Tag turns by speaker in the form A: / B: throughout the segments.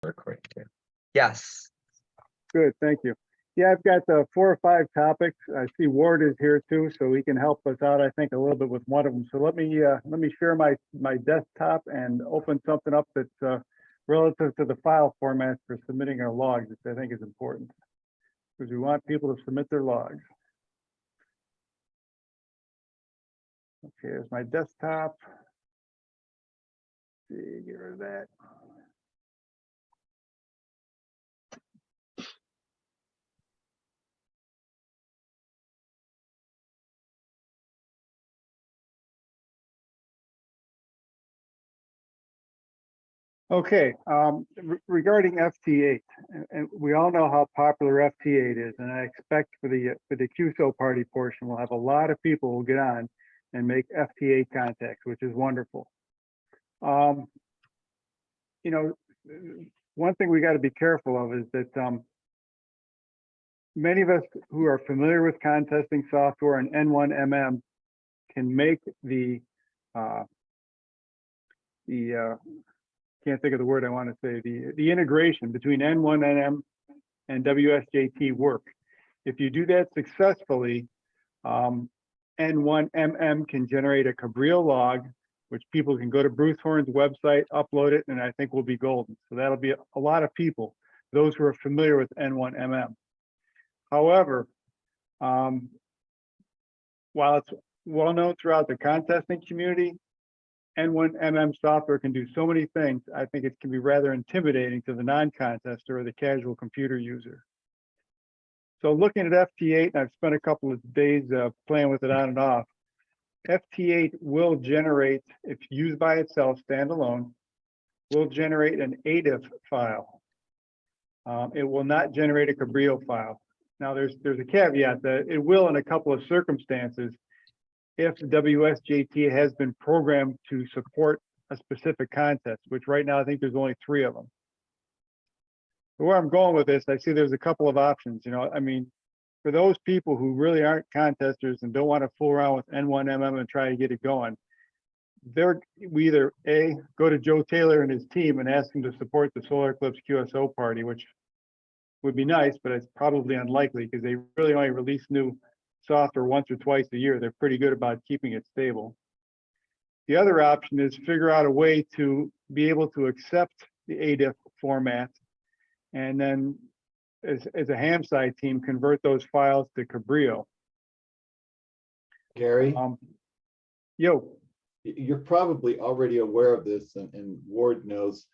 A: Recording too. Yes.
B: Good, thank you. Yeah, I've got 4 or 5 topics. I see Ward is here too, so he can help us out, I think, a little bit with one of them. So let me share my desktop and open something up that's relative to the file format for submitting our logs, which I think is important, because we want people to submit their logs. Okay, here's my desktop. Let's see, get rid of that. Okay, regarding FT8, and we all know how popular FT8 is, and I expect for the QSO party portion, we'll have a lot of people who will get on and make FT8 contacts, which is wonderful. You know, one thing we got to be careful of is that many of us who are familiar with contesting software and N1MM can make the can't think of the word I want to say, the integration between N1MM and work. If you do that successfully, N1MM can generate a Cabrillo log, which people can go to Bruce Horn's website, upload it, and I think we'll be golden. So that'll be a lot of people, those who are familiar with N1MM. However, while it's well known throughout the contesting community, N1MM software can do so many things. I think it can be rather intimidating to the non-contester or the casual computer user. So looking at FT8, and I've spent a couple of days playing with it on and off. FT8 will generate, if used by itself, standalone, will generate an ADIF file. It will not generate a Cabrillo file. Now there's a caveat that it will in a couple of circumstances if WSJT has been programmed to support a specific contest, which right now I think there's only 3 of them. So where I'm going with this, I see there's a couple of options. You know, I mean, for those people who really aren't contesters and don't want to fool around with N1MM and try to get it going, we either A, go to Joe Taylor and his team and ask him to support the Solar Eclipse QSO party, which would be nice, but it's probably unlikely because they really only release new software once or twice a year. They're pretty good about keeping it stable. The other option is figure out a way to be able to accept the ADIF format and then as a ham side team, convert those files to Cabrillo.
C: Gary,
B: Yo.
C: you're probably already aware of this, and Ward knows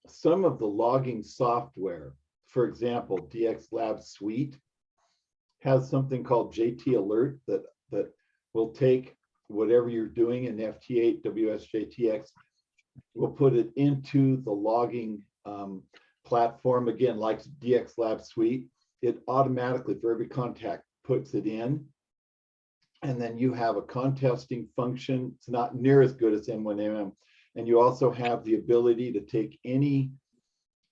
C: some of the logging software, for example, DX Lab Suite, has something called JT Alert that will take whatever you're doing in FT8 WSJTX, will put it into the logging platform, again, like DX Lab Suite. It automatically, for every contact, puts it in. And then you have a contesting function. It's not near as good as N1MM. And you also have the ability to take any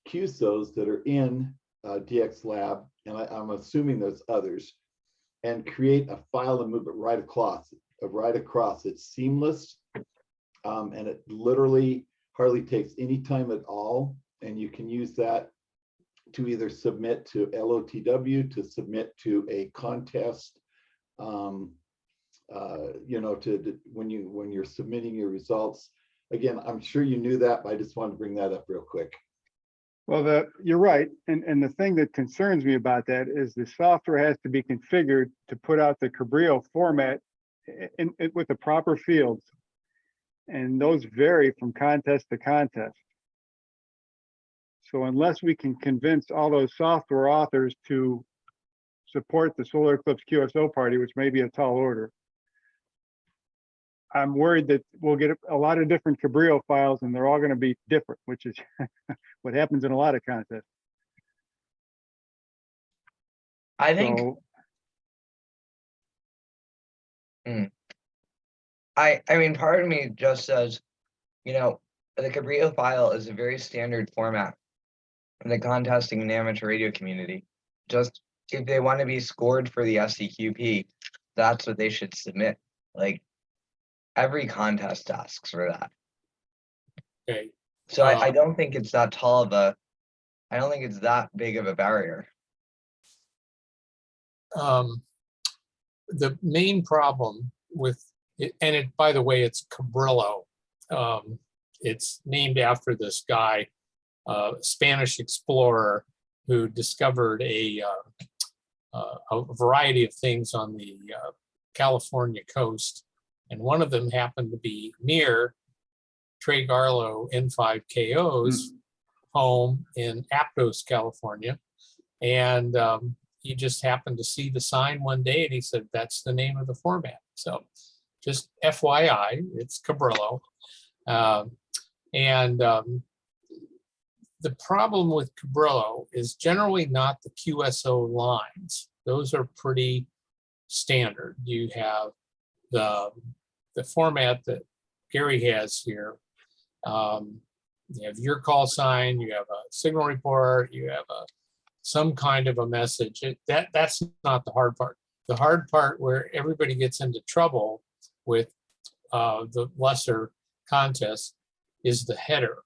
C: QSOs that are in DX Lab, and I'm assuming there's others, and create a file and move it right across. It's seamless, and it literally hardly takes any time at all. And you can use that to either submit to LOTW, to submit to a contest, you know, when you're submitting your results. Again, I'm sure you knew that, but I just wanted to bring that up real quick.
B: Well, you're right. And the thing that concerns me about that is the software has to be configured to put out the Cabrillo format with the proper fields. And those vary from contest to contest. So unless we can convince all those software authors to support the Solar Eclipse QSO party, which may be a tall order, I'm worried that we'll get a lot of different Cabrillo files and they're all going to be different, which is what happens in a lot of contests.
A: I think I mean, part of me just says, you know, the Cabrillo file is a very standard format in the contesting and amateur radio community. Just if they want to be scored for the SEQP, that's what they should submit. Like every contest asks for that.
D: Okay.
A: So I don't think it's that tall of a, I don't think it's that big of a barrier.
D: The main problem with it, and it, by the way, it's Cabrillo. It's named after this guy, Spanish explorer, who discovered a variety of things on the California coast, and one of them happened to be near Trey Garlow N5KO's home in Aptos, California, and he just happened to see the sign one day, and he said, "That's the name of the format." So, just FYI, it's Cabrillo, and the problem with Cabrillo is generally not the QSO lines. Those are pretty standard. You have the format that Gary has here. You have your call sign, you have a signal report, you have some kind of a message. That's not the hard part. The hard part where everybody gets into trouble with the lesser contests is the header.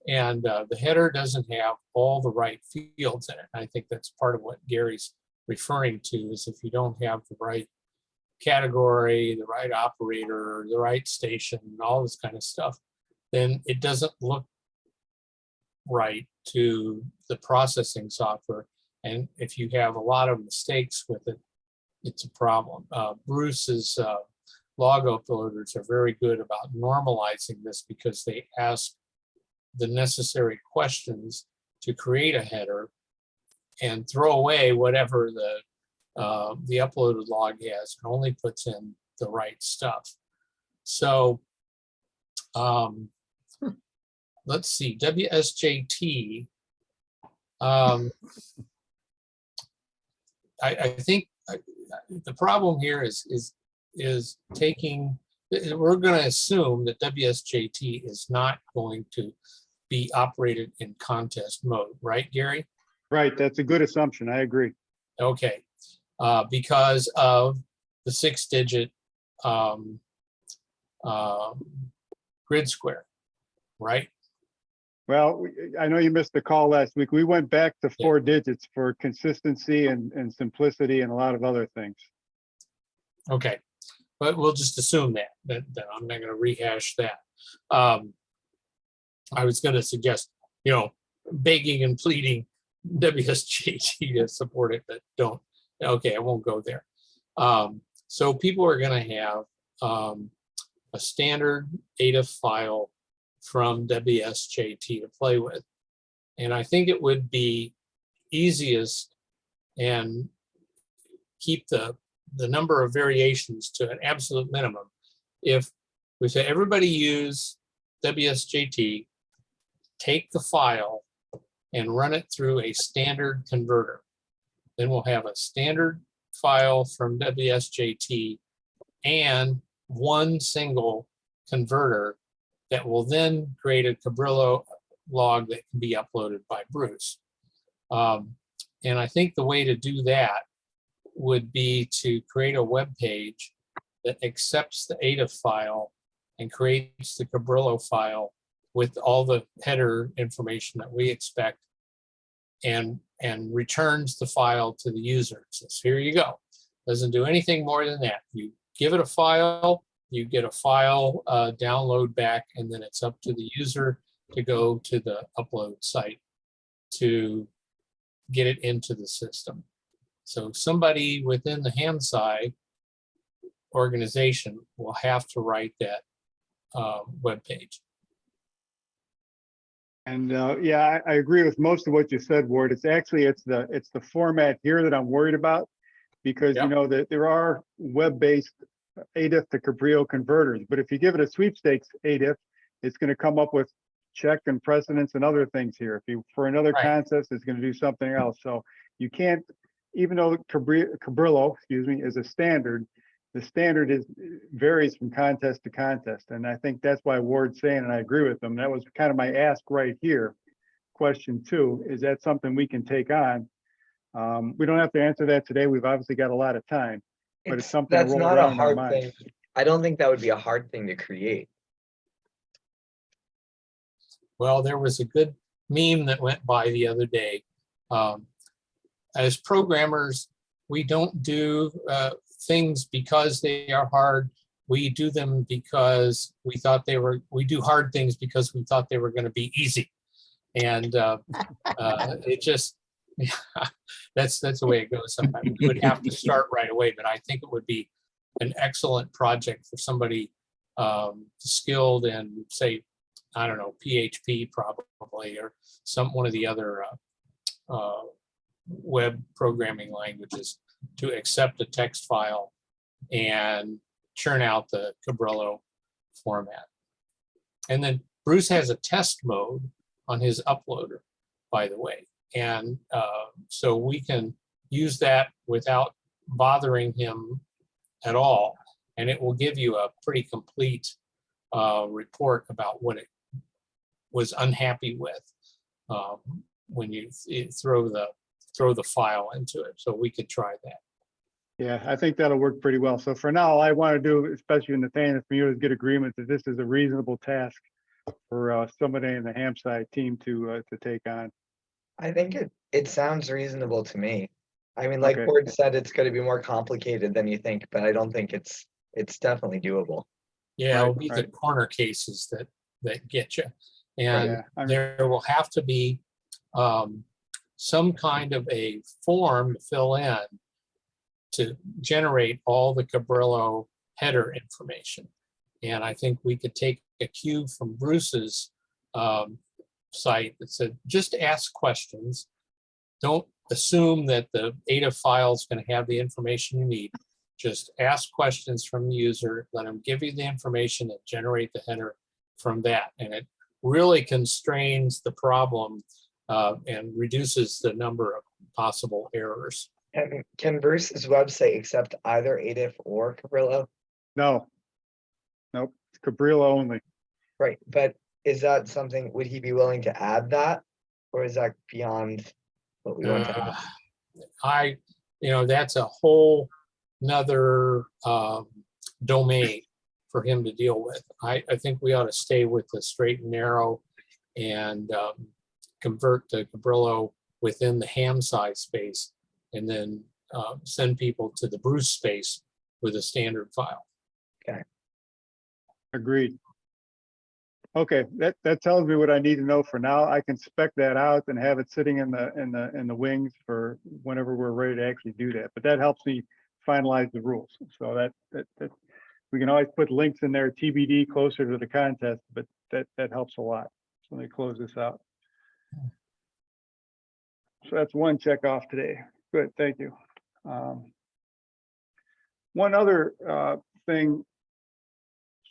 D: And the header doesn't have all the right fields in it. I think that's part of what Gary's referring to, is if you don't have the right category, the right operator, the right station, all this kind of stuff, then it doesn't look right to the processing software. And if you have a lot of mistakes with it, it's a problem. Bruce's log uploaders are very good about normalizing this, because they ask the necessary questions to create a header and throw away whatever the uploaded log has, and only puts in the right stuff. So let's see, WSJT. I think the problem here is taking, we're going to assume that WSJT is not going to be operated in contest mode, right, Gary?
B: Right, that's a good assumption. I agree.
D: Okay, because of the 6-digit grid square, right?
B: Well, I know you missed the call last week. We went back to 4 digits for consistency and simplicity and a lot of other things.
D: Okay, but we'll just assume that I'm not going to rehash that. I was going to suggest, begging and pleading WSJT to support it, but don't. Okay, I won't go there. So people are going to have a standard ADIF file from WSJT to play with. And I think it would be easiest and keep the number of variations to an absolute minimum if we say everybody use WSJT, take the file and run it through a standard converter. Then we'll have a standard file from WSJT and one single converter that will then create a Cabrillo log that can be uploaded by Bruce. And I think the way to do that would be to create a web page that accepts the ADIF file and creates the Cabrillo file with all the header information that we expect, and returns the file to the user. It says, here you go. Doesn't do anything more than that. You give it a file, you get a file download back, and then it's up to the user to go to the upload site to get it into the system. So somebody within the HAMSI organization will have to write that web page.
B: And yeah, I agree with most of what you said, Ward. It's the format here that I'm worried about, because
D: Yep.
B: that there are web-based ADIF to Cabrillo converters, but if you give it a sweepstakes ADIF, it's going to come up with check and precedence and other things here. If you, for another
D: Right.
B: contest, it's going to do something else. So you can't, even though Cabrillo, is a standard, the standard varies from contest to contest. And I think that's why Ward's saying, and I agree with him, that was kind of my ask right here. Question 2, is that something we can take on? We don't have to answer that today. We've obviously got a lot of time, but it's something to
A: That's
B: roll
A: not a
B: around in our
A: hard
B: minds.
A: thing. I don't think that would be a hard thing to create.
D: Well, there was a good meme that went by the other day. As programmers, we don't do things because they are hard. We do them because we thought they were, we do hard things because we thought they were going to be easy. And it just, that's the way it goes sometimes. We would have to start right away, but I think it would be an excellent project for somebody skilled in, say, I don't know, PHP probably, or one of the other web programming languages to accept a text file and churn out the Cabrillo format. And then Bruce has a test mode on his uploader, by the way. And so we can use that without bothering him at all. And it will give you a pretty complete report about what it was unhappy with when you throw the file into it. So we could try that.
B: Yeah, I think that'll work pretty well. So for now, all I want to do, especially in Nathaniel, for you, is get agreement that this is a reasonable task for somebody in the Hamside team to take on.
A: I think it sounds reasonable to me. I mean, like
B: Okay.
A: Ford said, it's going to be more complicated than you think, but I don't think it's definitely doable.
D: Yeah,
B: Right,
D: it'll be the
B: right.
D: corner cases that get you. And
B: Yeah, I'm-
D: there will have to be some kind of a form to fill in to generate all the Cabrillo header information. And I think we could take a cue from Bruce's site that said, just ask questions. Don't assume that the ADA file is going to have the information you need. Just ask questions from the user, let them give you the information and generate the header from that. And it really constrains the problem and reduces the number of possible errors.
A: And can Bruce's website accept either ADIF or Cabrillo?
B: no. Nope, it's Cabrillo only.
A: Right, but is that something, would he be willing to add that? Or is that beyond what we want to have?
D: That's a whole nother domain for him to deal with. I think we ought to stay with the straight and narrow and convert to Cabrillo within the Hamside space, and then send people to the Bruce space with a standard file.
B: Agreed. Okay, that tells me what I need to know for now. I can spec that out and have it sitting in the wings for whenever we're ready to actually do that. But that helps me finalize the rules. So that we can always put links in there, TBD, closer to the contest, but that helps a lot. So let me close this out. So that's one check off today. Good, thank you. One other thing.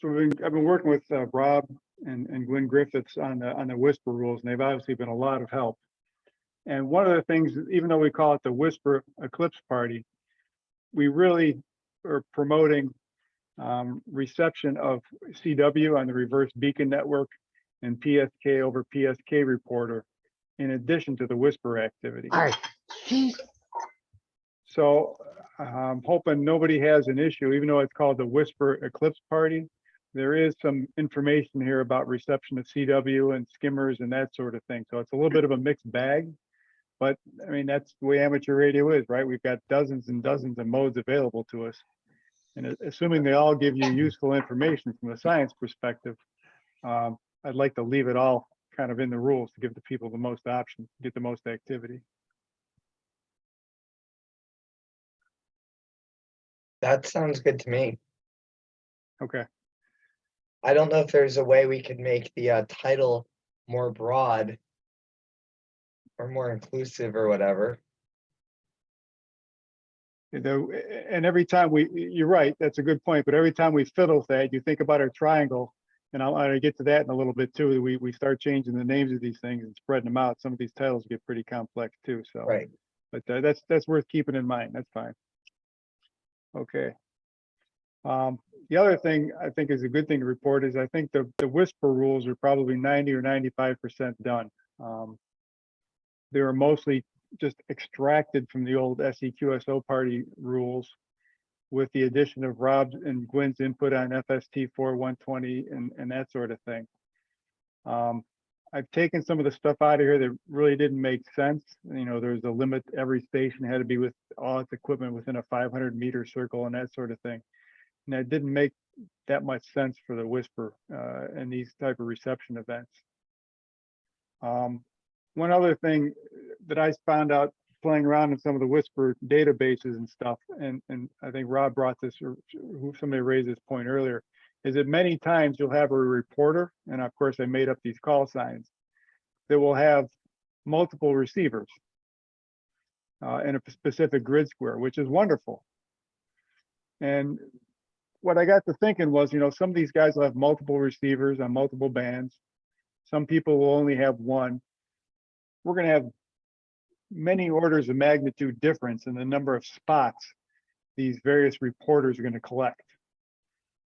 B: So I've been working with Rob and Gwen Griffiths on the Whisper rules, and they've obviously been a lot of help. And one of the things, even though we call it the Whisper Eclipse Party, we really are promoting reception of CW on the reverse beacon network and PSK over PSK reporter, in addition to the Whisper activity. So I'm hoping nobody has an issue, even though it's called the Whisper Eclipse Party. There is some information here about reception of CW and skimmers and that sort of thing. So it's a little bit of a mixed bag, but I mean, that's the way amateur radio is, right? We've got dozens and dozens of modes available to us. And assuming they all give you useful information from a science perspective, I'd like to leave it all kind of in the rules to give the people the most options, get the most activity.
A: That sounds good to me.
B: Okay.
A: I don't know if there's a way we could make the title more broad or more inclusive or whatever.
B: And every time you're right, that's a good point, but every time we fiddle with that, you think about our triangle, and I'll get to that in a little bit too. We start changing the names of these things and spreading them out. Some of these titles get pretty complex too, so.
A: Right.
B: But that's worth keeping in mind, that's fine. Okay. The other thing I think is a good thing to report is I think the Whisper rules are probably 90 or 95% done. They were mostly just extracted from the old SEQSO party rules with the addition of Rob's and Gwen's input on FST 4120 and that sort of thing. I've taken some of the stuff out of here that really didn't make sense. You know, there's a limit, every station had to be with all its equipment within a 500-meter circle and that sort of thing. And that didn't make that much sense for the Whisper and these type of reception events. One other thing that I found out playing around in some of the Whisper databases and stuff, and I think Rob brought this, or somebody raised this point earlier, is that many times you'll have a reporter, and of course I made up these call signs, that will have multiple receivers in a specific grid square, which is wonderful. And what I got to thinking was, you know, some of these guys will have multiple receivers on multiple bands. Some people will only have one. We're going to have many orders of magnitude difference in the number of spots these various reporters are going to collect.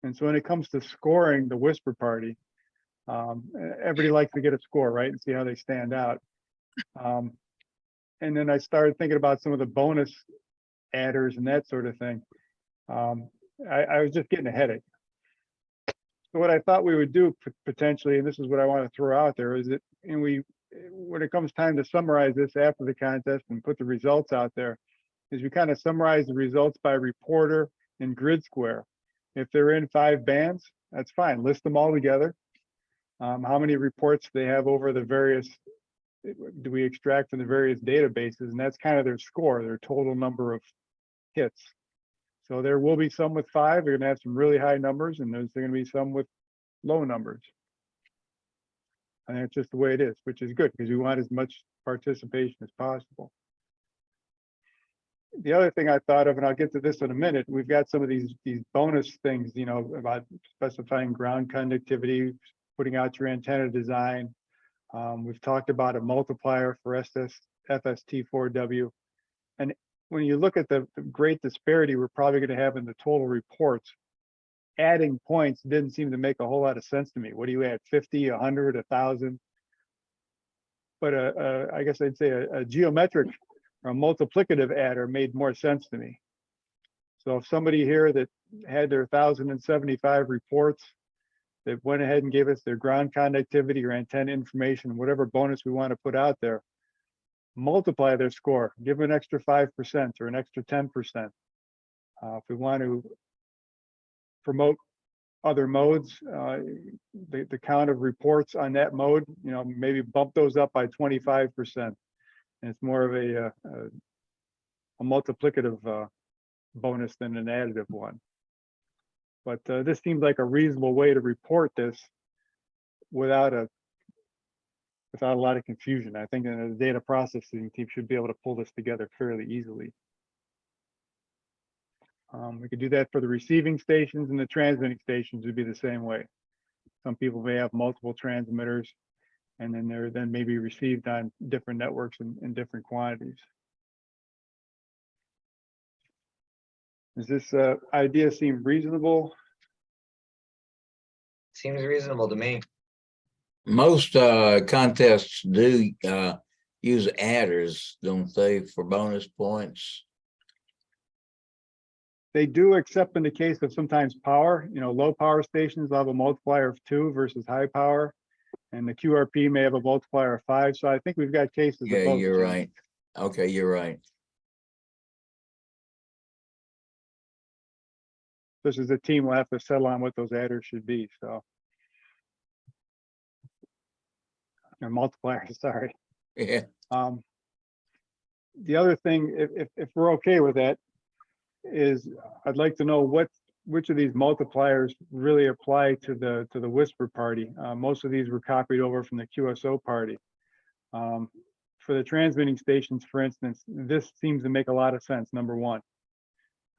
B: And so when it comes to scoring the Whisper party, everybody likes to get a score, right? And see how they stand out. And then I started thinking about some of the bonus adders and that sort of thing. I was just getting a headache. So what I thought we would do potentially, and this is what I want to throw out there, is that, and when it comes time to summarize this after the contest and put the results out there, is we kind of summarize the results by reporter and grid square. If they're in 5 bands, that's fine. List them all together. How many reports they have over the various, do we extract from the various databases, and that's kind of their score, their total number of hits. So there will be some with 5, they're gonna have some really high numbers, and there's gonna be some with low numbers. And that's just the way it is, which is good because we want as much participation as possible. The other thing I thought of, and I'll get to this in a minute, we've got some of these bonus things, you know, about specifying ground conductivity, putting out your antenna design. We've talked about a multiplier for FST4W. And when you look at the great disparity we're probably going to have in the total reports, adding points didn't seem to make a whole lot of sense to me. What do you add, 50, 100, 1,000? But I guess I'd say a geometric or a multiplicative adder made more sense to me. So if somebody here that had their 1,075 reports, that went ahead and gave us their ground conductivity or antenna information, whatever bonus we want to put out there, multiply their score, give an extra 5% or an extra 10%. If we want to promote other modes, the count of reports on that mode, you know, maybe bump those up by 25%. And it's more of a multiplicative bonus than an additive one. But this seems like a reasonable way to report this without a lot of confusion. I think the data processing team should be able to pull this together fairly easily. We could do that for the receiving stations, and the transmitting stations would be the same way. Some people may have multiple transmitters, and then they're maybe received on different networks in different quantities. Does this idea seem reasonable?
A: Seems reasonable to me.
E: Most contests do use adders, don't they, for bonus points?
B: They do, except in the case of sometimes power. You know, low power stations will have a multiplier of 2 versus high power, and the QRP may have a multiplier of 5. So I think we've got cases
E: Yeah,
B: of both.
E: you're right. Okay, you're right.
B: This is a team will have to settle on what those adders should be. So, or multipliers, sorry.
E: Yeah.
B: The other thing, if we're okay with that, is I'd like to know which of these multipliers really apply to the Whisper party. Most of these were copied over from the QSO party. For the transmitting stations, for instance, this seems to make a lot of sense. Number 1,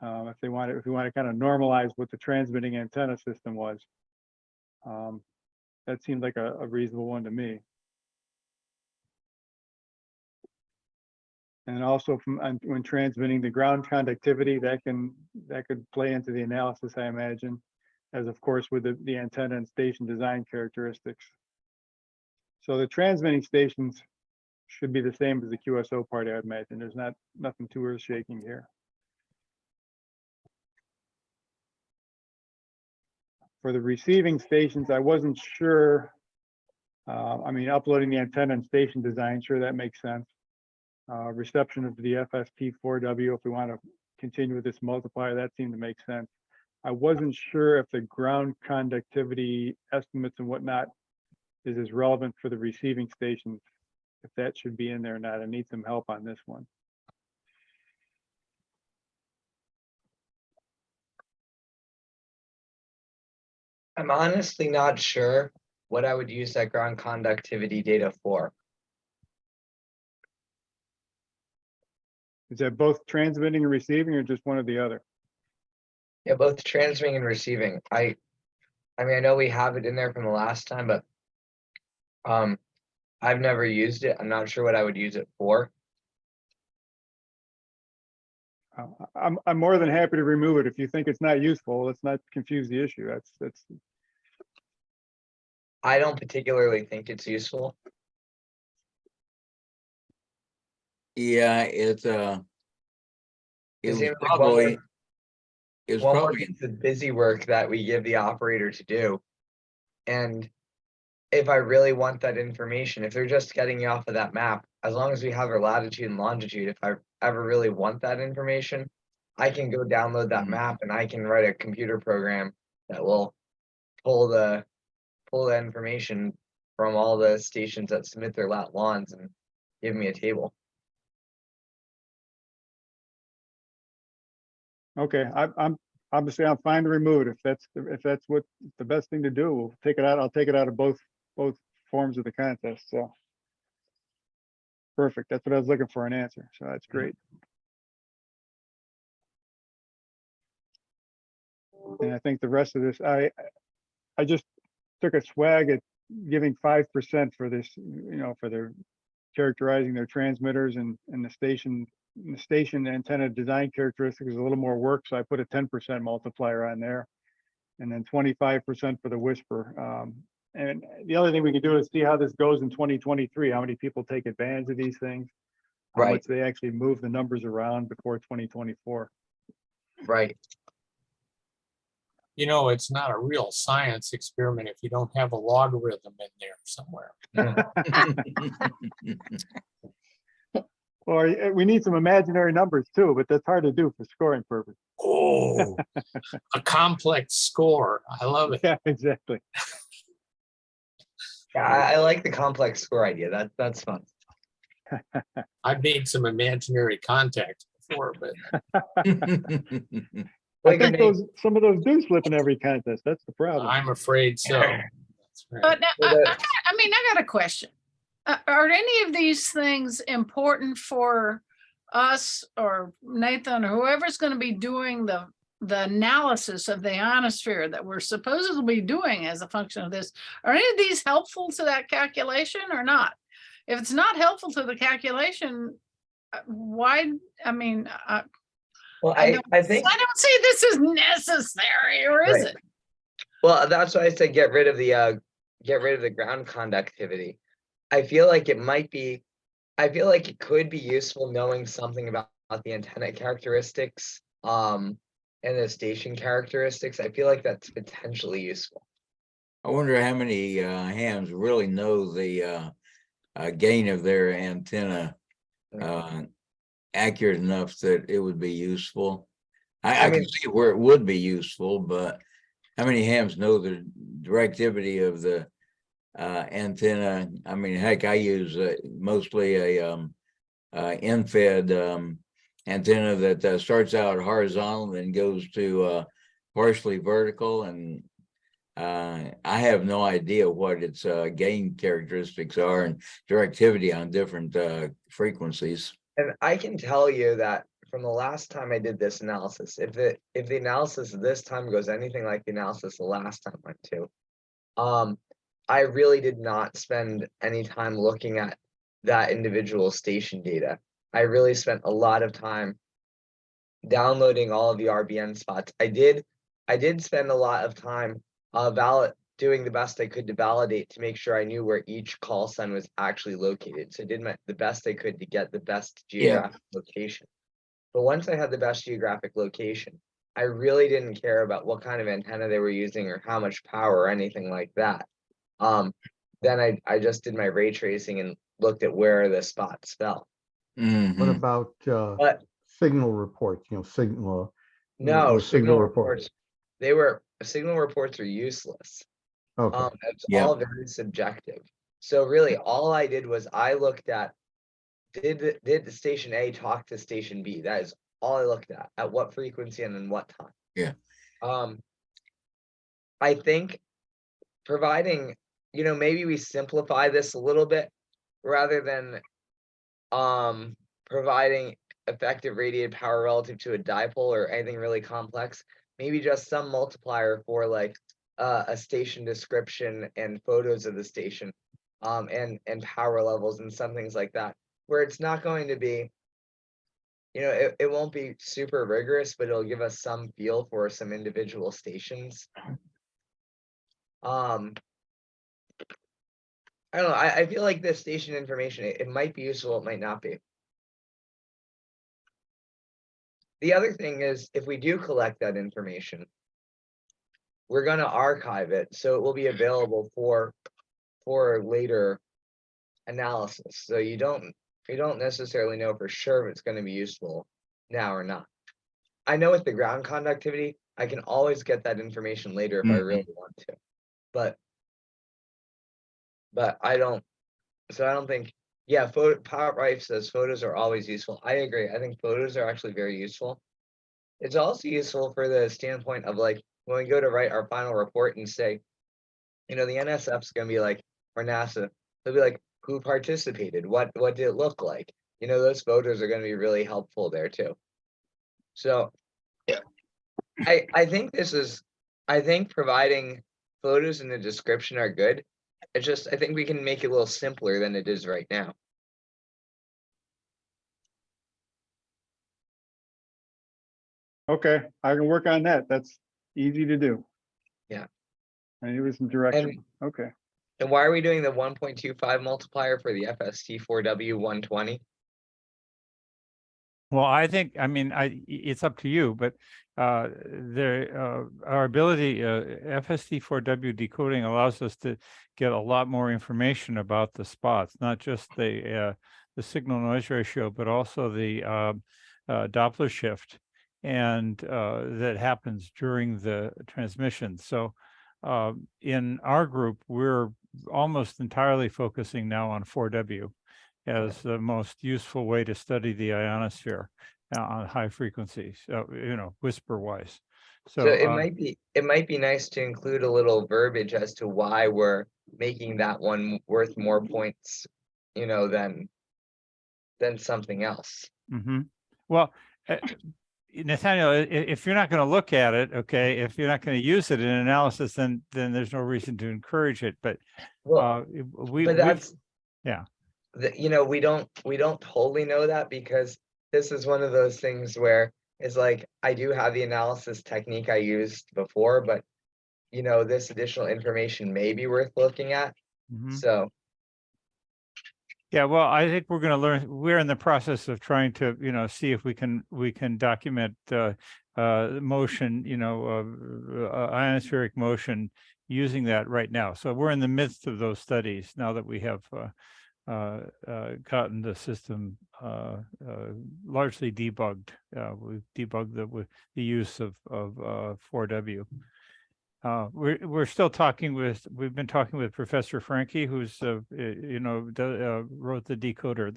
B: if we want to kind of normalize what the transmitting antenna system was, that seems like a reasonable one to me. And also when transmitting the ground conductivity, that could play into the analysis, I imagine, as of course with the antenna and station design characteristics. So the transmitting stations should be the same as the QSO party, I would imagine. There's nothing too earth shaking here. For the receiving stations, I wasn't sure I mean, uploading the antenna and station design, sure, that makes sense. Reception of the FST4W, if we want to continue with this multiplier, that seemed to make sense. I wasn't sure if the ground conductivity estimates and whatnot is as relevant for the receiving stations, if that should be in there or not. I need some help on this one.
A: I'm honestly not sure what I would use that ground conductivity data for.
B: Is that both transmitting and receiving or just one or the other?
A: Yeah, both transmitting and receiving. I mean, I know we have it in there from the last time, but I've never used it. I'm not sure what I would use it for.
B: I'm more than happy to remove it. If you think it's not useful, let's not confuse the issue. That's
A: I don't particularly think it's useful.
E: Yeah, it
A: It
E: was
A: seems like
E: probably, it was
A: one more
E: probably,
A: piece of busy work that we give the operator to do. And if I really want that information, if they're just getting you off of that map, as long as we have our latitude and longitude, if I ever really want that information, I can go download that
E: Mhm.
A: map and I can write a computer program that will pull the information from all the stations that submit their lat lawns and give me a table.
B: okay. I'm obviously I'm fine to remove it. If that's what the best thing to do, we'll take it out. I'll take it out of both forms of the contest. So perfect. That's what I was looking for, an answer. So that's great. And I think the rest of this, I just took a swag at giving 5% for this, for their characterizing their transmitters and the station antenna design characteristics is a little more work. So I put a 10% multiplier on there, and then 25% for the whisper. And the other thing we can do is see how this goes in 2023, how many people take advantage of these things, how
A: Right.
B: much they actually move the numbers around before 2024.
A: Right.
D: You know, it's not a real science experiment if you don't have a logarithm in there somewhere.
B: Or we need some imaginary numbers too, but that's hard to do for scoring purposes.
D: Oh, a complex score. I love it.
B: Yeah, exactly.
A: Yeah, I like the complex score idea. That's fun.
D: I've made some imaginary contact before, but
B: I think some of those do slip in every contest. That's the problem.
D: I'm afraid so. That's right.
F: But now,
A: Well,
F: I got a question. Are any of these things important for us or Nathan or whoever's going to be doing the analysis of the ionosphere that we're supposedly doing as a function of this? Are any of these helpful to that calculation or not? If it's not helpful to the calculation, why? I mean,
A: Well,
F: I
A: I think
F: don't see this as necessary, or is
A: Right.
F: it?
A: Well, that's why I said get rid of the ground conductivity. I feel like it might be, I feel like it could be useful knowing something about the antenna characteristics, and the station characteristics. I feel like that's potentially useful.
E: I wonder how many hams really know the gain of their antenna accurate enough that it would be useful. I can
A: mean-
E: see where it would be useful, but how many hams know the directivity of the antenna? I mean, heck, I use mostly a end-fed antenna that starts out horizontal and goes to partially vertical, and I have no idea what its gain characteristics are and directivity on different frequencies.
A: And I can tell you that from the last time I did this analysis, if the analysis this time goes anything like the analysis the last time went to, I really did not spend any time looking at that individual station data. I really spent a lot of time downloading all of the RBN spots. I did spend a lot of time doing the best I could to validate to make sure I knew where each call sign was actually located. So I did the best I could to get the best geographic location. But once I had the best geographic location, I really didn't care about what kind of antenna they were using or how much power or anything like that. then I just did my ray tracing and looked at where the spots fell.
G: What
E: Mhm.
G: about
A: But
G: signal reports, signal?
A: no,
G: the
A: signal
G: report.
A: reports, signal reports are useless.
G: Okay,
A: It's
E: Yeah.
A: all very subjective. So really, all I did was I looked at, did the station A talk to station B? That is all I looked at what frequency and in what time.
E: Yeah.
A: I think providing, maybe we simplify this a little bit rather than providing effective radiated power relative to a dipole or anything really complex. Maybe just some multiplier for like a station description and photos of the station, and power levels and some things like that, where it's not going to be, it won't be super rigorous, but it'll give us some feel for some individual stations. I don't know. I feel like this station information, it might be useful, it might not be. The other thing is, if we do collect that information, we're going to archive it, so it will be available for later analysis. So you don't necessarily know for sure if it's going to be useful now or not. I know with the ground conductivity, I can always get that information later if I really want to, but I don't. So I don't think. Yeah, Pop Rife says photos are always useful. I agree. I think photos are actually very useful. It's also useful for the standpoint of like when we go to write our final report and say, the NSF's gonna be like, or NASA, they'll be like, who participated? What did it look like? Those photos are gonna be really helpful there too. So yeah, I think providing photos in the description are good. It's just I think we can make it a little simpler than it is right now.
B: Okay, I can work on that. That's easy to do.
A: Yeah.
B: I need some direction. Okay.
A: And why are we doing the 1.25 multiplier for the FST4W 120?
H: Well, I think, it's up to you, but our ability, FST4W decoding allows us to get a lot more information about the spots, not just the signal noise ratio, but also the Doppler shift, and that happens during the transmission. So in our group, we're almost entirely focusing now on 4W as the most useful way to study the ionosphere on high frequencies, whisper wise.
A: So it might be nice to include a little verbiage as to why we're making that one worth more points, than something else.
H: Well, Nathaniel, if you're not going to look at it, okay, if you're not going to use it in analysis, then there's no reason to encourage it. But yeah.
A: We don't totally know that, because this is one of those things where it's like I do have the analysis technique I used before, but this additional information may be worth looking at. So
H: yeah, well, I think we're going to learn. We're in the process of trying to see if we can document motion, ionospheric motion using that right now. So we're in the midst of those studies now that we have gotten the system largely debugged. We've debugged with the use of 4W. We're still talking we've been talking with Professor Franke, who's wrote the decoder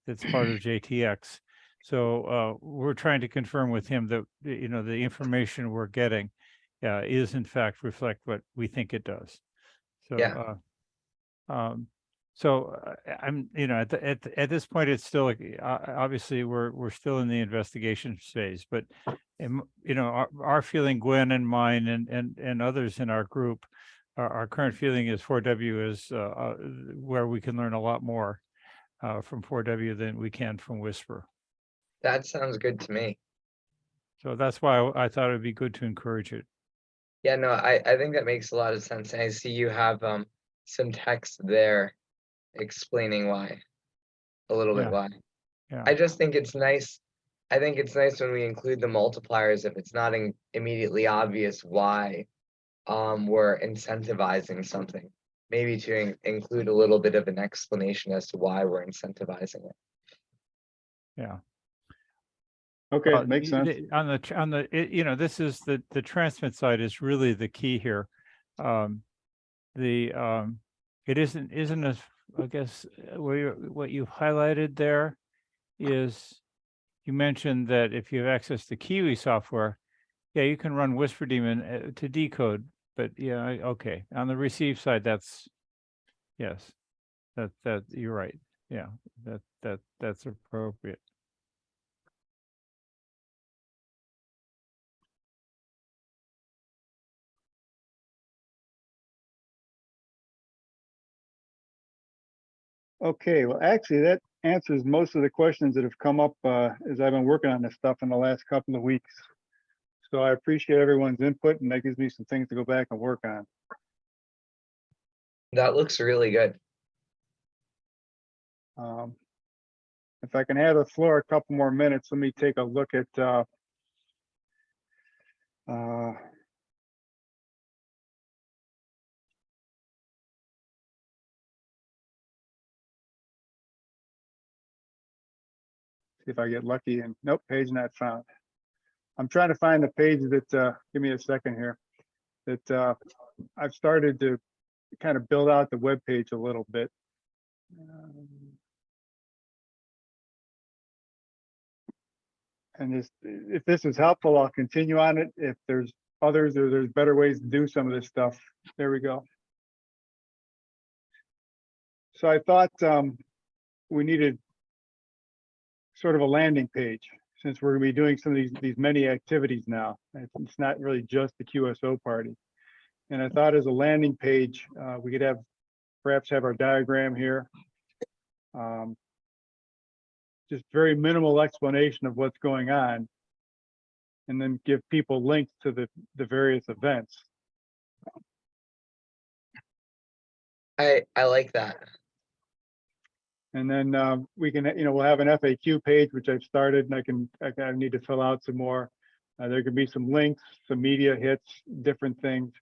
H: that's part of JTX. So we're trying to confirm with him that the information we're getting is in fact reflect what we think it does. So
A: yeah.
H: I'm at this point it's still obviously we're still in the investigation phase, but our feeling, Gwen and mine and others in our group, our current feeling is 4W is where we can learn a lot more from 4W than we can from Whisper.
A: That sounds good to me.
H: So that's why I thought it'd be good to encourage it.
A: Yeah, no, I think that makes a lot of sense. I see you have some text there explaining why, a little bit why.
H: Yeah.
A: I just think it's nice. I think it's nice when we include the multipliers if it's not immediately obvious why we're incentivizing something. maybe to include a little bit of an explanation as to why we're incentivizing it.
H: Yeah.
B: Okay,
H: Well,
B: makes sense.
H: This is the transmit side is really the key here. It isn't as, I guess, what you've highlighted there is, you mentioned that if you have access to Kiwi software, yeah, you can run Whisper Daemon to decode, but yeah, okay. On the receive side, that's, yes, that you're right. Yeah, that's appropriate.
B: Okay, well, actually, that answers most of the questions that have come up as I've been working on this stuff in the last couple of weeks. So I appreciate everyone's input, and that gives me some things to go back and work on.
A: That looks really good.
B: If I can have the floor a couple more minutes, let me take a look at see if I get lucky, and nope, page not found. I'm trying to find the page that, give me a second here, that I've started to kind of build out the web page a little bit. And if this is helpful, I'll continue on it. If there's others or there's better ways to do some of this stuff, there we go. So I thought we needed sort of a landing page, since we're gonna be doing some of these many activities now. It's not really just the QSO party. And I thought as a landing page, we could perhaps have our diagram here. Just very minimal explanation of what's going on, and then give people links to the various events.
A: I like that.
B: And then we can, we'll have an FAQ page, which I've started, and I need to fill out some more. There could be some links, some media hits, different things.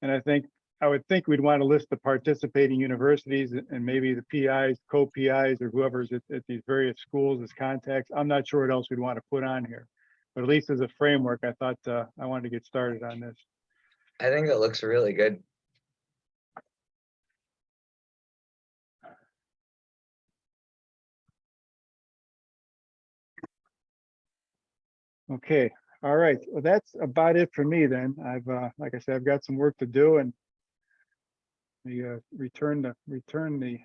B: And I would think we'd want to list the participating universities and maybe the PIs, co-PIs, or whoever's at these various schools as contacts. I'm not sure what else we'd want to put on here, but at least as a framework, I thought I wanted to get started on this.
A: I think that looks really good.
B: Okay, all right. Well, that's about it for me then. Like I said, I've got some work to do, and the return the.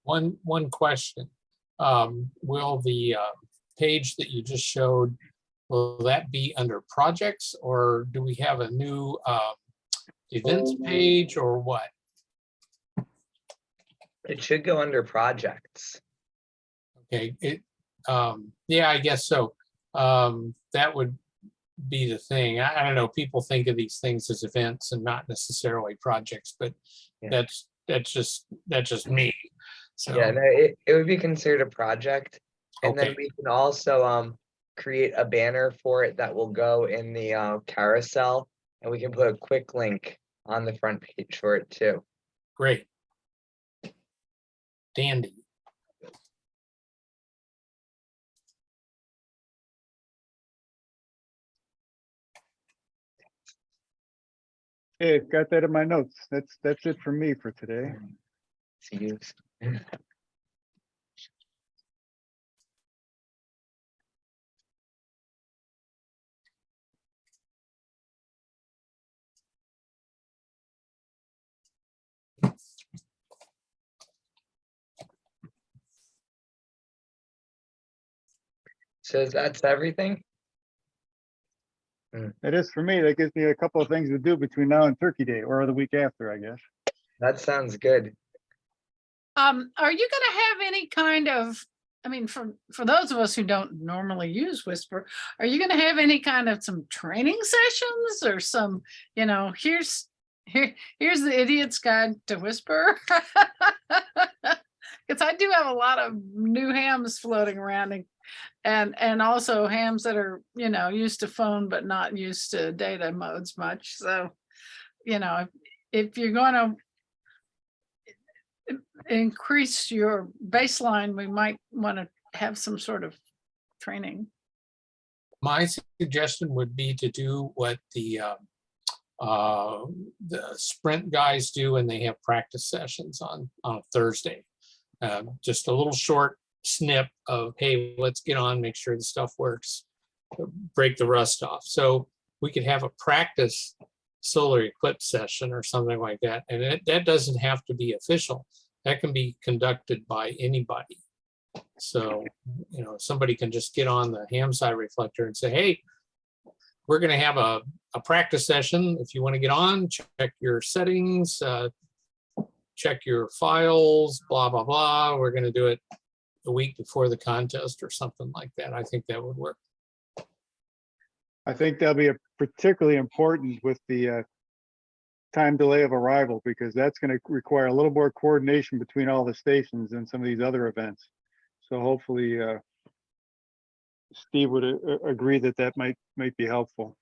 D: One question. Will the page that you just showed, will that be under projects, or do we have a new events page, or what?
A: It should go under projects.
D: Okay, yeah, I guess so. That would be the thing. I don't know, people think of these things as events and not necessarily projects, but
A: Yeah.
D: that's just me. So
A: Yeah, no, it would be considered a project. And then
D: okay,
A: we can also create a banner for it that will go in the carousel, and we can put a quick link on the front page for it too.
D: great. Dandy.
B: Hey, got that in my notes. That's it for me for today.
A: To use. So that's everything?
B: It is for me. That gives me a couple of things to do between now and Turkey Day, or the week after, I guess.
A: That sounds good.
F: Are you gonna have any kind of, I mean, for those of us who don't normally use Whisper, are you gonna have any kind of some training sessions or some, here's the idiot's guide to Whisper? Because I do have a lot of new hams floating around, and also hams that are, used to phone but not used to data modes much. So, if you're going to increase your baseline, we might want to have some sort of training.
D: My suggestion would be to do what the sprint guys do, and they have practice sessions on Thursday. Just a little short snip of, hey, let's get on, make sure the stuff works, break the rust off. So we could have a practice solar eclipse session or something like that. And that doesn't have to be official. That can be conducted by anybody. So, you know, somebody can just get on the ham side reflector and say, hey, we're going to have a practice session. If you want to get on, check your settings, check your files, blah, blah, blah. We're going to do it the week before the contest or something like that. I think that would work.
B: I think that'll be particularly important with the time delay of arrival, because that's going to require a little more coordination between all the stations and some of these other events. So hopefully Steve would agree that that might be helpful.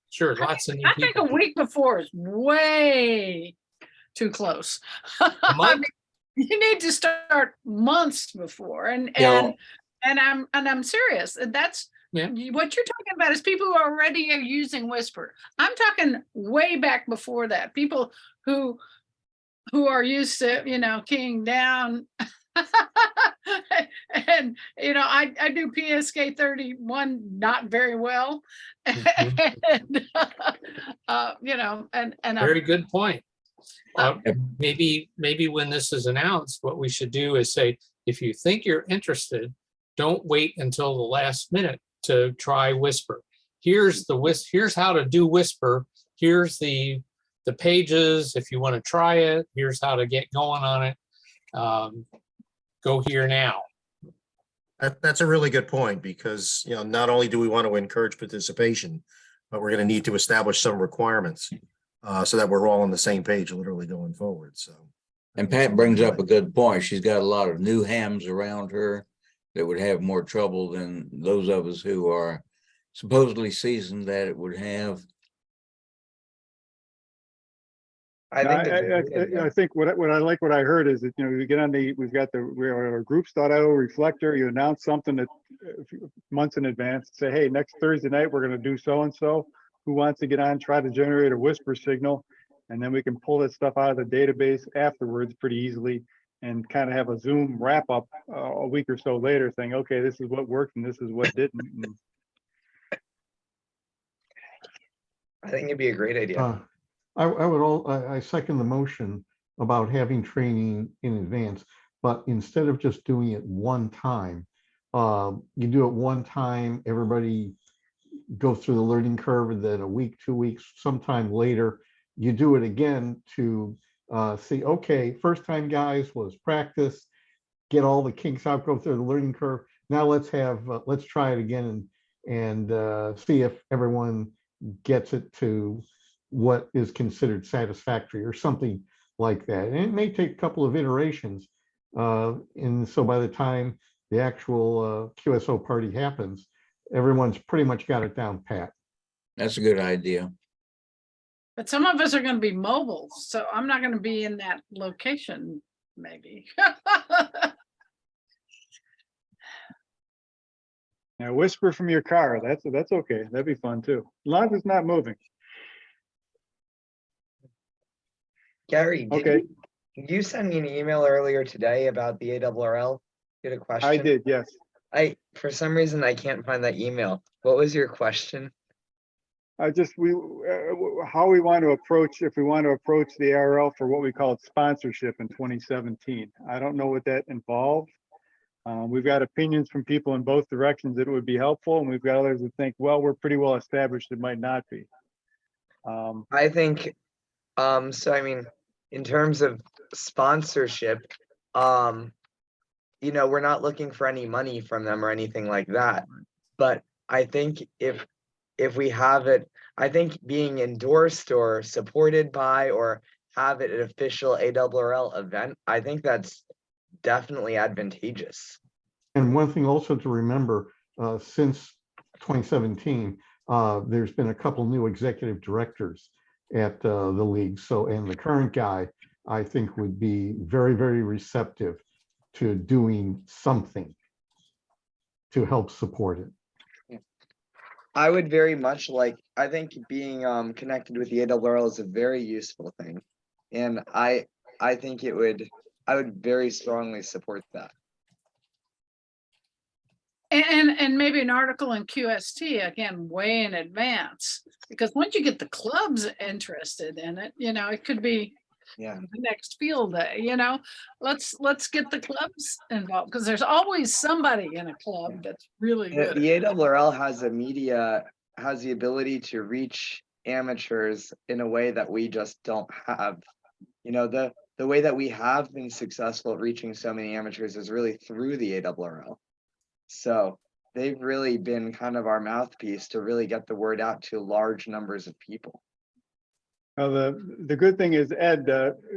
D: Sure, lots of new
F: I think a
D: people.
F: week before is way too close. I
D: Month?
F: mean, you need to start months before, and
E: Yeah.
F: I'm serious. That's
D: Yeah.
F: what you're talking about is people who already are using Whisper. I'm talking way back before that. People who are used to, you know, keying down. And you know, I do PSK 31 not very well. And you know, and
D: Very good point. Maybe when this is announced, what we should do is say, if you think you're interested, don't wait until the last minute to try Whisper. Here's how to do Whisper. Here's the pages. If you want to try it, here's how to get going on it. Go here now.
I: That's a really good point, because, you know, not only do we want to encourage participation, but we're going to need to establish some requirements so that we're all on the same page, literally going forward. So,
E: And Pat brings up a good point. She's got a lot of new hams around her that would have more trouble than those of us who are supposedly seasoned that it would have.
A: I think it's a great idea.
B: I think what I heard is that, you know, we get on our groups.io reflector, you announce something that months in advance, say, hey, next Thursday night, we're going to do so-and-so. Who wants to get on, try to generate a Whisper signal, and then we can pull that stuff out of the database afterwards pretty easily and kind of have a Zoom wrap up a week or so later saying, okay, this is what worked and this is what didn't. And
A: I think it'd be a great idea.
G: I second the motion about having training in advance, but instead of just doing it one time, you do it one time, everybody goes through the learning curve, and then a week, 2 weeks, sometime later, you do it again to see, okay, first time guys was practice, get all the kinks out, go through the learning curve. Now let's try it again and see if everyone gets it to what is considered satisfactory or something like that. And it may take a couple of iterations. And so by the time the actual QSO party happens, everyone's pretty much got it down pat.
E: That's a good idea.
F: but some of us are going to be mobile, so I'm not going to be in that location, maybe.
B: now Whisper from your car, that's okay. That'd be fun too, as long as it's not moving.
A: Gary,
B: Okay.
A: did you send me an email earlier today about the ARRL? You had a question?
B: I did, yes.
A: For some reason, I can't find that email. What was your question?
B: How we want to approach, if we want to approach the ARRL for what we call sponsorship in 2017. I don't know what that involves. We've got opinions from people in both directions that it would be helpful, and we've got others that think, well, we're pretty well established, it might not be.
A: I think, so I mean, in terms of sponsorship, you know, we're not looking for any money from them or anything like that. But I think if we have it, I think being endorsed or supported by or have it an official ARRL event, I think that's definitely advantageous.
G: And one thing also to remember, since 2017, there's been a couple new executive directors at the league. So, and the current guy I think would be very, very receptive to doing something to help support it.
A: I would very much like, I think being connected with the ARRL is a very useful thing. And I think I would very strongly support that.
F: And maybe an article in QST, again, way in advance, because once you get the clubs interested in it, you know, it could be
A: Yeah.
F: the next field day, you know, let's get the clubs involved, because there's always somebody in a club that's really good.
A: The ARRL has has the ability to reach amateurs in a way that we just don't have. You know, the way that we have been successful at reaching so many amateurs is really through the ARRL. So they've really been kind of our mouthpiece to really get the word out to large numbers of people.
B: Now, the good thing is Ed,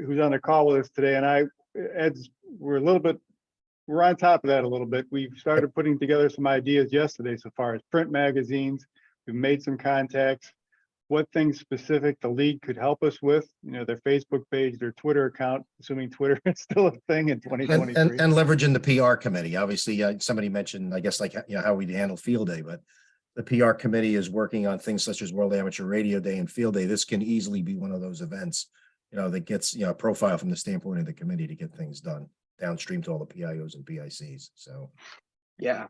B: who's on the call with us today, and we're on top of that a little bit. We've started putting together some ideas yesterday so far as print magazines. We've made some contacts. What things specific the league could help us with, you know, their Facebook page, their Twitter account, assuming Twitter is still a thing in 2023.
I: And leveraging the PR committee. Obviously, somebody mentioned, I guess, like, you know, how we handle field day, but the PR committee is working on things such as World Amateur Radio Day and Field Day. This can easily be one of those events, you know, that gets, you know, a profile from the standpoint of the committee to get things done downstream to all the PIOs and PICs. So,
A: Yeah.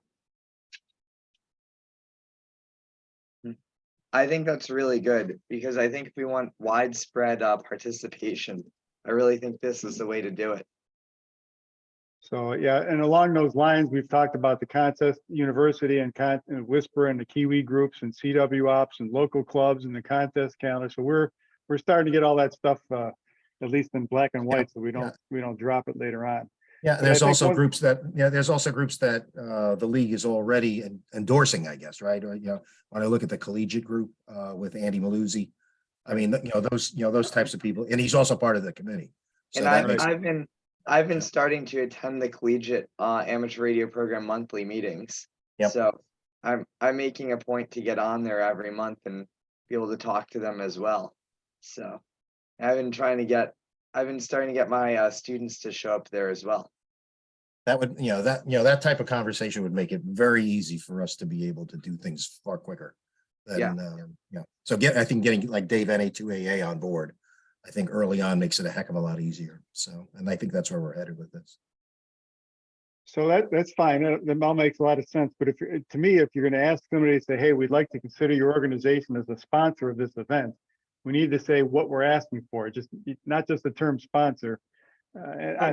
A: I think that's really good, because I think if we want widespread participation, I really think this is the way to do it.
B: So, yeah, and along those lines, we've talked about the contest university and Whisper and the Kiwi groups and CW ops and local clubs and the contest calendar. So we're starting to get all that stuff at least in black and white, so we don't drop it later on.
I: yeah, there's also groups that the league is already endorsing, I guess, right? Or, you know, when I look at the collegiate group with Andy Maluzzi, I mean, those types of people, and he's also part of the committee. So
A: And I've been starting to attend the collegiate amateur radio program monthly meetings.
I: Yep.
A: So I'm making a point to get on there every month and be able to talk to them as well. So I've been starting to get my students to show up there as well.
I: that would, that type of conversation would make it very easy for us to be able to do things far quicker. So I think getting like Dave NA2AA on board, I think early on makes it a heck of a lot easier. So, and I think that's where we're headed with this.
B: So that's fine. That all makes a lot of sense. But to me, if you're going to ask somebody to say, hey, we'd like to consider your organization as a sponsor of this event, we need to say what we're asking for, just not just the term sponsor. I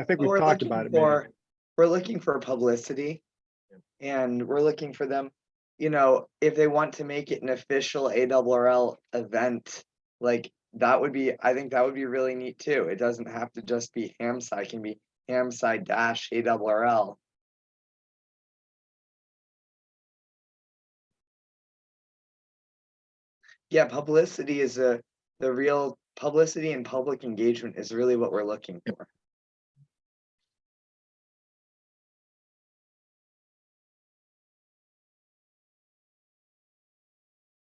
B: think we've talked about it.
A: We're looking for publicity, and we're looking for them, if they want to make it an official ARRL event, like I think that would be really neat too. It doesn't have to just be HAMSI, it can be HAMSI-ARRL. Yeah, publicity is the real publicity, and public engagement is really what we're looking for.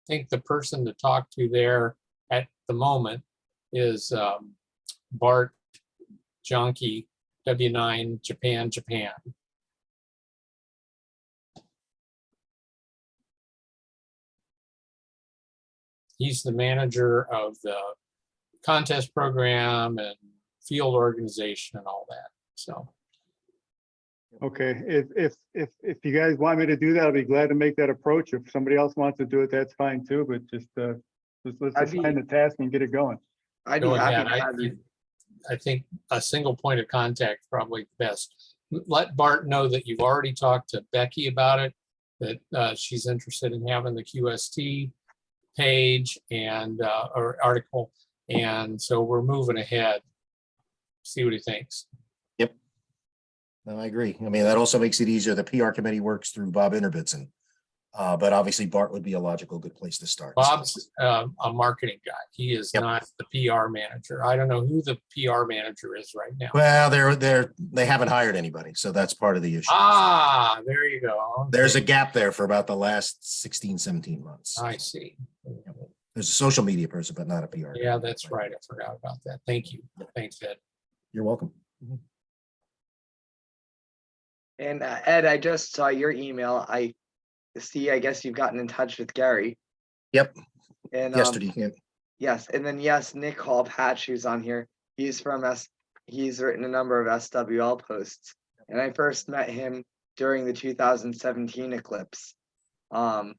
D: I think the person to talk to there at the moment is Bart Jonke, W9 Japan. He's the manager of the contest program and field organization and all that. So.
B: Okay, if you guys want me to do that, I'll be glad to make that approach. If somebody else wants to do it, that's fine too, but just let's assign the task and get it going.
A: I'd be happy to have you.
D: I think a single point of contact probably best. Let Bart know that you've already talked to Becky about it, that she's interested in having the QST page and or article, and so we're moving ahead. See what he thinks.
I: Yep. No, I agree. I mean, that also makes it easier. The PR committee works through Bob Innerbitson, but obviously Bart would be a logical good place to start.
D: Bob's a marketing guy. He is not the PR manager. I don't know who the PR manager is right now.
I: Well, they haven't hired anybody, so that's part of the issue.
D: Ah, there you go.
I: There's a gap there for about the last 16, 17 months.
D: I see.
I: There's a social media person, but not a PR.
D: Yeah, that's right. I forgot about that. Thank you. Thanks, Ed.
I: You're welcome.
A: And Ed, I just saw your email. I guess you've gotten in touch with Gary.
I: Yep,
A: And
I: yesterday. Yeah.
A: yes, and then yes, Nick Hall Patch, who's on here. He's written a number of SWL posts, and I first met him during the 2017 eclipse. So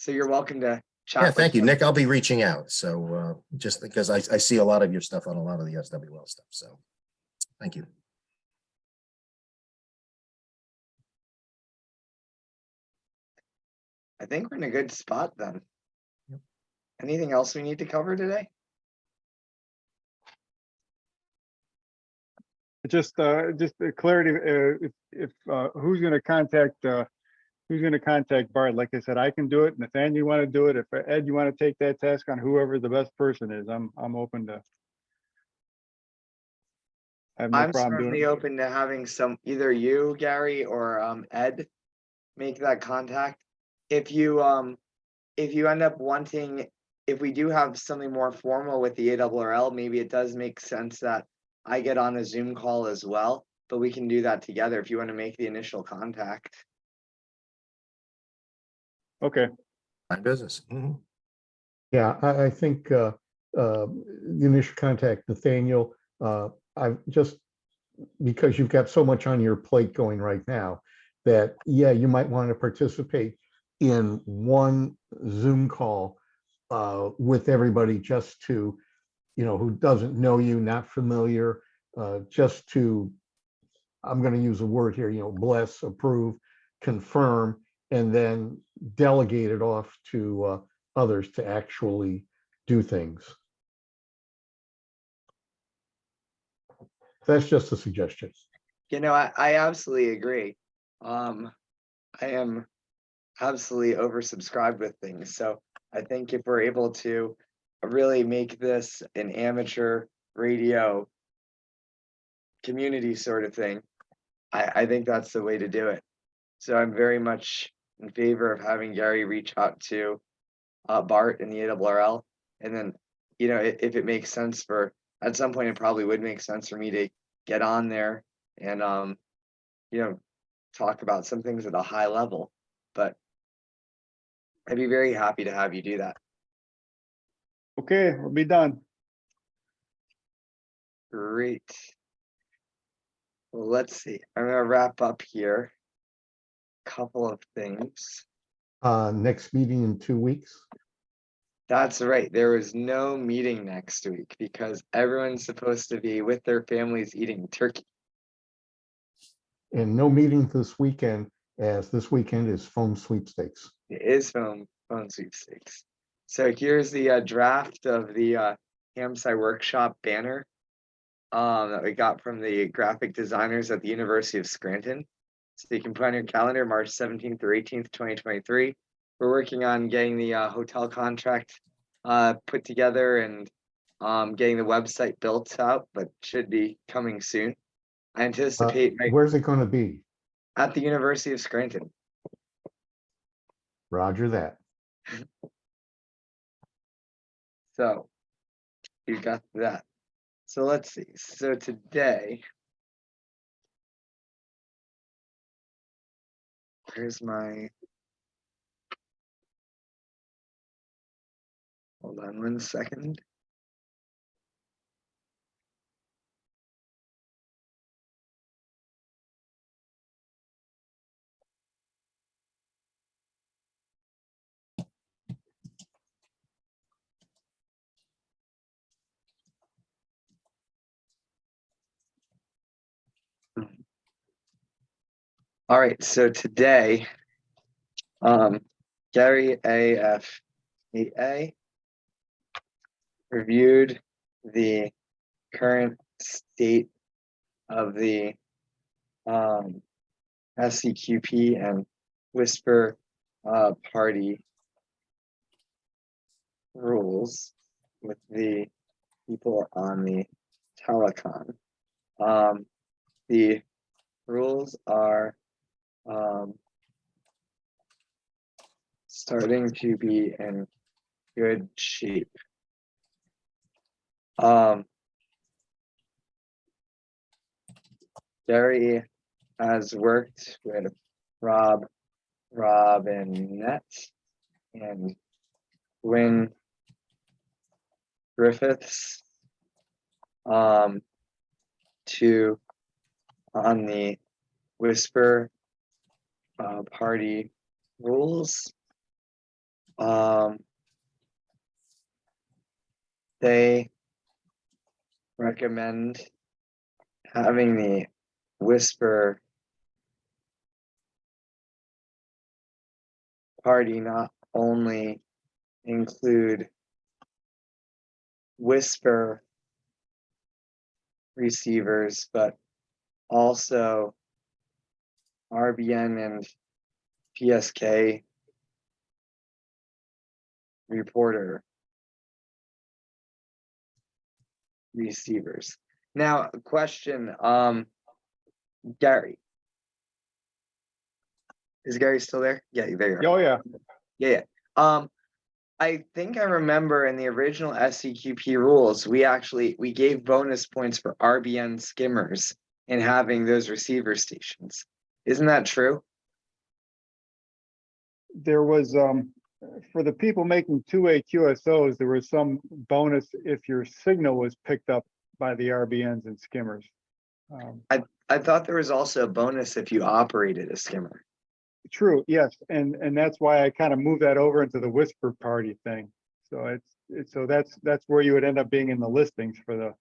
A: you're welcome to chat.
I: Yeah,
A: with
I: thank you,
A: him.
I: Nick. I'll be reaching out. So just because I see a lot of your stuff on a lot of the SWL stuff. So thank you.
A: I think we're in a good spot then.
I: Yep.
A: Anything else we need to cover today?
B: Just the clarity, if who's going to contact Bart? Like I said, I can do it. Nathaniel, you want to do it? If Ed, you want to take that task on, whoever the best person is, I'm open to. I have no
A: I'm
B: problem doing
A: certainly
B: it.
A: open to having either you, Gary, or Ed make that contact. If you end up wanting, if we do have something more formal with the ARRL, maybe it does make sense that I get on a Zoom call as well, but we can do that together if you want to make the initial contact.
B: Okay.
I: My business. Mhm.
G: Yeah, I think the initial contact, Nathaniel, I've just, because you've got so much on your plate going right now, that, yeah, you might want to participate in one Zoom call with everybody, just to, who doesn't know you, not familiar, just to, I'm going to use a word here, bless, approve, confirm, and then delegate it off to others to actually do things. That's just a suggestion.
A: I absolutely agree. I am absolutely oversubscribed with things. So I think if we're able to really make this an amateur radio community sort of thing, I think that's the way to do it. So I'm very much in favor of having Gary reach out to Bart in the ARRL. And then, if it makes sense at some point, it probably would make sense for me to get on there and, talk about some things at a high level. But I'd be very happy to have you do that.
B: Okay, we'll be done.
A: Great. Well, let's see. I'm going to wrap up here. Couple of things.
G: Next meeting in 2 weeks.
A: That's right. There was no meeting next week because everyone's supposed to be with their families eating turkey.
G: And no meeting this weekend, as this weekend is phone sweepstakes.
A: It is phone sweepstakes. So here's the draft of the Hamsci workshop banner that we got from the graphic designers at the University of Scranton. So you can put on your calendar March 17th or 18th, 2023. We're working on getting the hotel contract put together and getting the website built out, but should be coming soon. I anticipate
G: Where's it going to be?
A: at the University of Scranton.
G: Roger that.
A: So you got that. So let's see. So today, here's my, hold on 1 second. All right, so today, Gary AFEA reviewed the current state of the SEQP and Whisper party rules with the people on the Telecon. The rules are starting to be good shape. Gary has worked with Robinette and Gwen Griffiths to on the Whisper party rules. They recommend having the Whisper party not only include Whisper receivers, but also RBN and PSK reporter receivers. Now, question, Gary. Is Gary still there? Yeah, there you are.
B: Oh, yeah.
A: Yeah. I think I remember in the original SEQP rules, we gave bonus points for RBN skimmers and having those receiver stations. Isn't that true?
B: There was, for the people making two-way QSOs, there was some bonus if your signal was picked up by the RBNs and skimmers.
A: I thought there was also a bonus if you operated a skimmer.
B: True, yes, and that's why I kind of moved that over into the Whisper party thing. So so that's where you would end up being in the listings for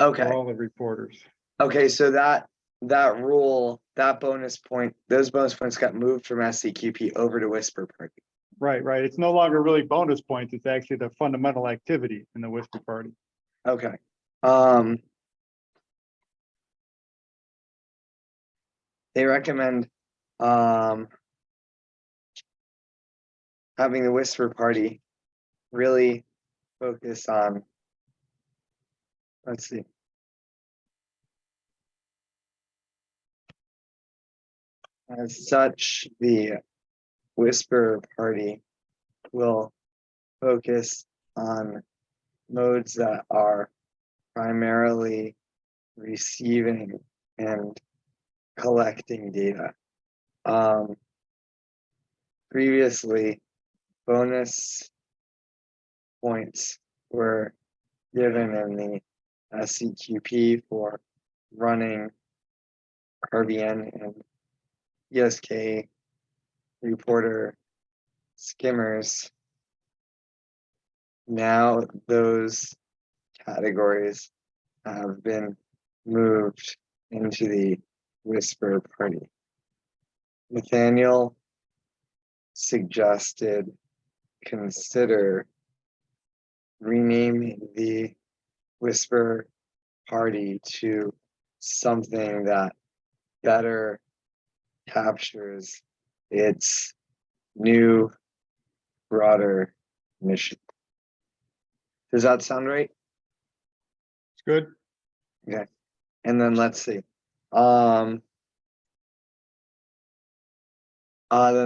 A: Okay.
B: all the reporters.
A: Okay, so that rule, those bonus points got moved from SEQP over to Whisper Party.
B: Right. It's no longer really bonus points. It's actually the fundamental activity in the Whisper party.
A: Okay. They recommend having the Whisper Party really focus on, let's see. As such, the Whisper Party will focus on modes that are primarily receiving and collecting data. Previously, bonus points were given in the SEQP for running RBN and ESK reporter skimmers. Now those categories have been moved into the Whisper Party. Nathaniel suggested consider renaming the Whisper Party to something that better captures its new, broader mission. Does that sound right?
B: It's good.
A: Okay. And then let's see. Then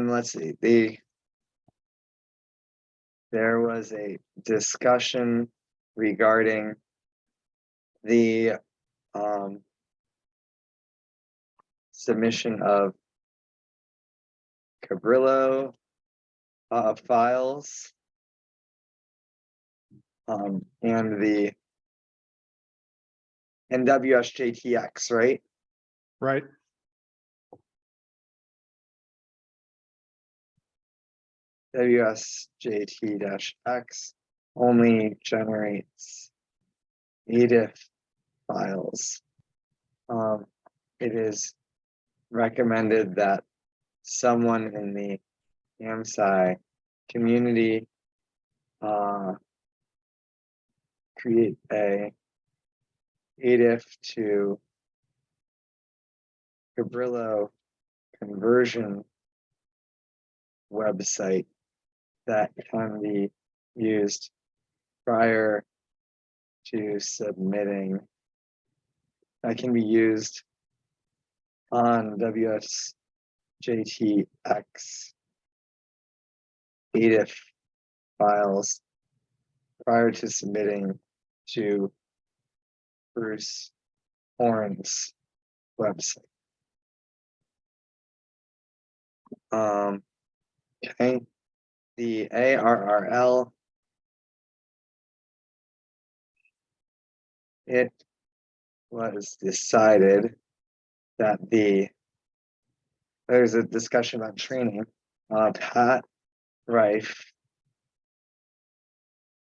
A: let's see. There was a discussion regarding the submission of Cabrillo files and the WSJTX, right?
B: Right.
A: WSJT-X only generates EDIF files. It is recommended that someone in the AMSI community create a EDIF to Cabrillo conversion website that can be used prior to submitting, that can be used on WSJTX EDIF files prior to submitting to Bruce Horn's website. Okay, the ARRL, it was decided that there's a discussion about training. Pat Rife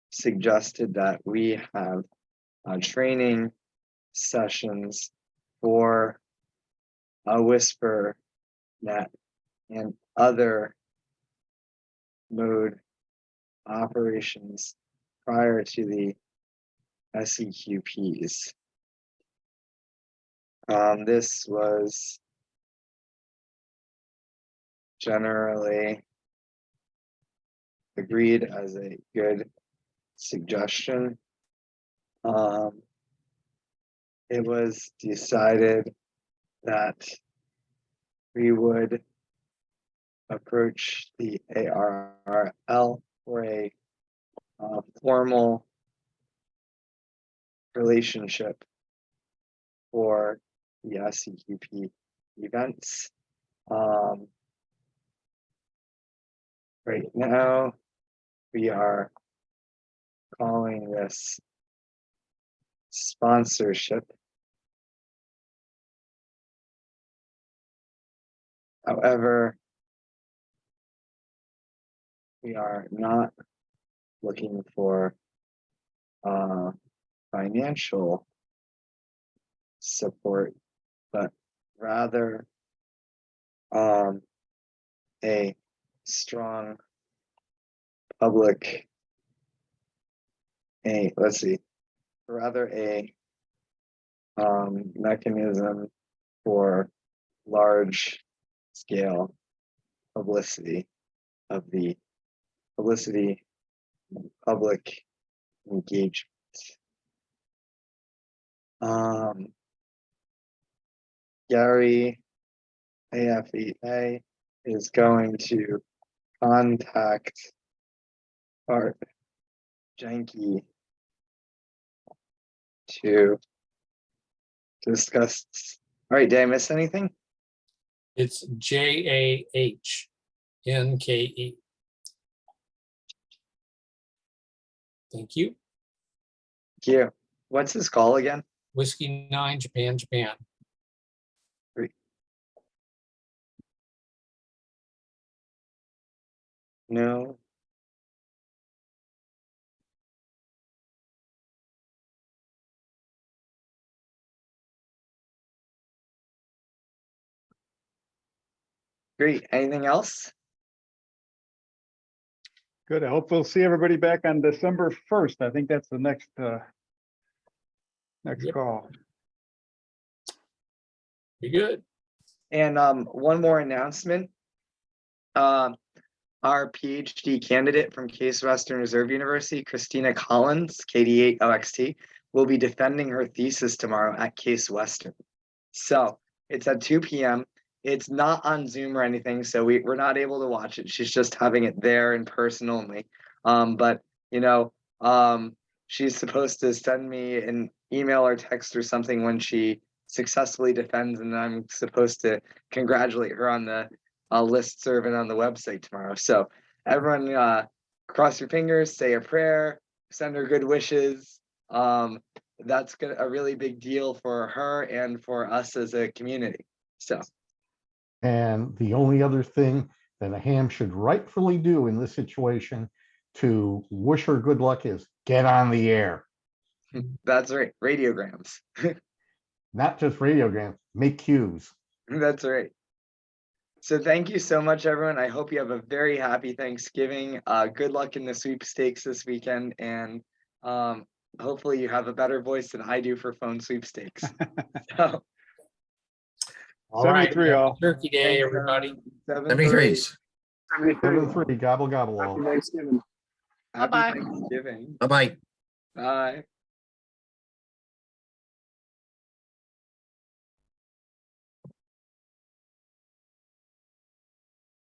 A: suggested that we have training sessions for a Whisper Net and other mode operations prior to the SEQPs. This was generally agreed as a good suggestion. It was decided that we would approach the ARRL for a formal relationship for the SEQP events. Right now, we are calling this sponsorship. However, we are not looking for financial support, but rather a strong public, rather a mechanism for large scale publicity of the public engagement. Gary AFEA is going to contact Art Janke to discuss. All right, did I miss anything?
D: It's JAHNKE. Thank you.
A: Thank you. What's his call again?
D: Whiskey 9, Japan, Japan.
A: No. Great. Anything else?
B: Good. I hope we'll see everybody back on December 1st. I think that's the next
D: Yep.
B: call.
D: Be good.
A: And one more announcement. Our PhD candidate from Case Western Reserve University, Christina Collins, KD8 OXT, will be defending her thesis tomorrow at Case Western. So it's at 2 p.m. It's not on Zoom or anything, so we're not able to watch it. She's just having it there in person only. But she's supposed to send me an email or text or something when she successfully defends, and I'm supposed to congratulate her on the listserv and on the website tomorrow. So everyone, cross your fingers, say a prayer, send her good wishes. That's a really big deal for her and for us as a community. So.
G: And the only other thing that a ham should rightfully do in this situation to wish her good luck is get on the air.
A: That's right. Radiograms.
G: Not just radiograms, make cues.
A: That's right. So thank you so much, everyone. I hope you have a very happy Thanksgiving. Good luck in the sweepstakes this weekend. And hopefully you have a better voice than I do for phone sweepstakes. So,
D: All right.
B: 73 all.
D: Turkey Day,
A: thanks,
D: everybody.
I: 73s.
G: 7-3, gobble, gobble all.
B: Thanksgiving.
A: Happy
F: Bye-bye.
A: Thanksgiving.
I: Bye-bye.
A: Bye.